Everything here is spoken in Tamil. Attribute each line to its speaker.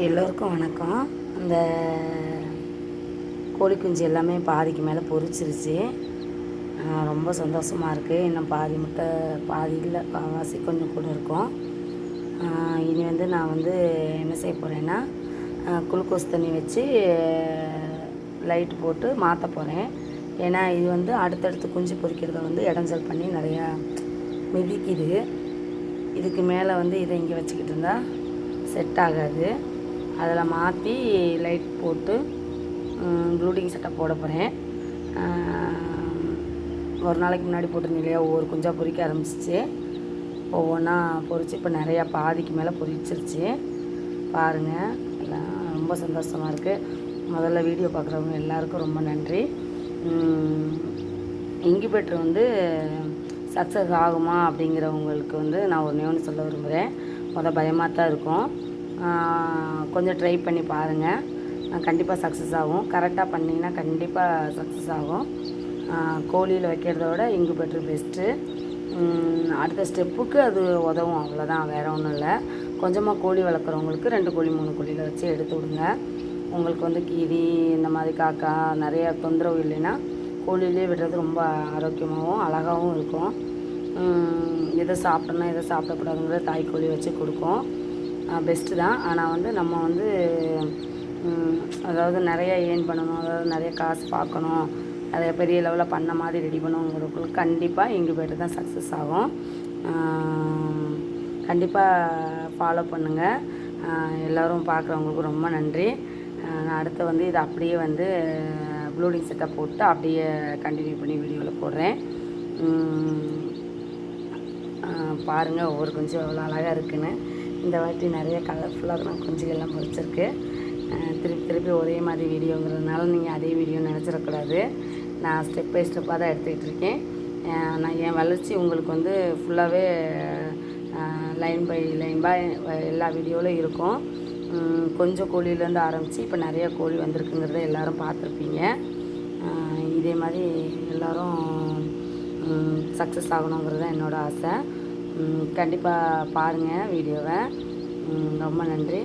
Speaker 1: எல்லோருக்கும் வணக்கம். இந்த கோழி குஞ்சு எல்லாமே பாதிக்கு மேலே பொரிச்சிருச்சு. ரொம்ப சந்தோஷமாக இருக்குது. இன்னும் பாதி முட்டை பாதி இல்லை, கால்வாசி கொஞ்சம் கூட இருக்கும். இனி நான் என்ன செய்ய போகிறேன்னா, குளுக்கோஸ் தண்ணி வச்சு லைட் போட்டு மாற்ற போகிறேன். ஏன்னா இது அடுத்தடுத்து குஞ்சு பொரிக்கிறத இடைஞ்சல் பண்ணி நிறையா மிதிக்குது. இதுக்கு மேலே இதை இங்கே வச்சுக்கிட்டு இருந்தால் செட் ஆகாது. அதில் மாற்றி லைட் போட்டு ப்ளூடிங் செட்டப் போட போகிறேன். ஒரு நாளைக்கு முன்னாடி போட்டிருந்தேன் இல்லையா, ஒவ்வொரு குஞ்சாக பொரிக்க ஆரம்பிச்சிச்சு. ஒவ்வொன்றா பொரிச்சு இப்போ நிறையா பாதிக்கு மேலே பொரிச்சிருச்சு. பாருங்கள், எல்லாம் ரொம்ப சந்தோஷமாக இருக்குது. முதல்ல வீடியோ பார்க்குறவங்க எல்லாருக்கும் ரொம்ப நன்றி. இன்குபேட்டர் சக்ஸஸ் ஆகுமா அப்படிங்கிறவங்களுக்கு நான் ஒன்று சொல்ல விரும்புகிறேன். பயமாக தான் இருக்கும். கொஞ்சம் ட்ரை பண்ணி பாருங்கள். கண்டிப்பாக சக்ஸஸ் ஆகும். கரெக்டாக பண்ணிங்கன்னா கண்டிப்பாக சக்ஸஸ் ஆகும். கோழியில் வைக்கிறத விட இன்குபேட்டர் பெஸ்ட்டு. அடுத்த ஸ்டெப்புக்கு அது உதவும், அவ்வளோதான், வேறு ஒன்றும் இல்லை. கொஞ்சமாக கோழி வளர்க்குறவங்களுக்கு 2 கோழி 3 கோழியில் வச்சு எடுத்து விடுங்க. உங்களுக்கு கீரி இந்த மாதிரி காக்கா நிறைய தொந்தரவு இல்லைன்னா கோழியிலே விடுறது ரொம்ப ஆரோக்கியமாகவும் அழகாகவும் இருக்கும். எதை சாப்பிடணும் எதை சாப்பிடக்கூடாதுங்கிற தாய்க்கோழி வச்சு கொடுக்கும். பெஸ்ட்டு தான். ஆனால் நம்ம அதாவது நிறைய ஏர்ன் பண்ணணும், அதாவது நிறைய காசு பார்க்கணும், அதை பெரிய லெவலில் பண்ண மாதிரி ரெடி பண்ணுங்கிறதுக்குள்ள கண்டிப்பாக இன்குபேட்டர் தான் சக்ஸஸ் ஆகும். கண்டிப்பாக ஃபாலோ பண்ணுங்கள். எல்லோரும் பார்க்குறவங்களுக்கு ரொம்ப நன்றி. நான் அடுத்து இதை அப்படியே ப்ளூடிங் செட்டப் போட்டு அப்படியே கண்டினியூ பண்ணி வீடியோவில் போடுறேன். பாருங்கள், ஒவ்வொரு கொஞ்சம் எவ்வளோ அழகாக இருக்குன்னு. இந்த வாட்டி நிறைய கலர்ஃபுல்லாக குஞ்சுகள்லாம் பொரிச்சிருக்கு. திருப்பி ஒரே மாதிரி வீடியோங்கிறதுனால நீங்கள் அதே வீடியோ நினச்சிடக்கூடாது. நான் ஸ்டெப் பை ஸ்டெப்பாக தான் எடுத்துக்கிட்டு இருக்கேன். நான் என் வளர்ச்சி உங்களுக்கு ஃபுல்லாகவே லைன் பை எல்லா வீடியோவிலும் இருக்கும். கொஞ்சம் கோழியிலேருந்து ஆரம்பித்து இப்போ நிறைய கோழி வந்திருக்குங்கிறத எல்லோரும் பார்த்துருப்பீங்க. இதே மாதிரி எல்லோரும் சக்ஸஸ் ஆகணுங்கிறது தான் என்னோடய ஆசை. கண்டிப்பாக பாருங்கள் வீடியோவை. ரொம்ப நன்றி.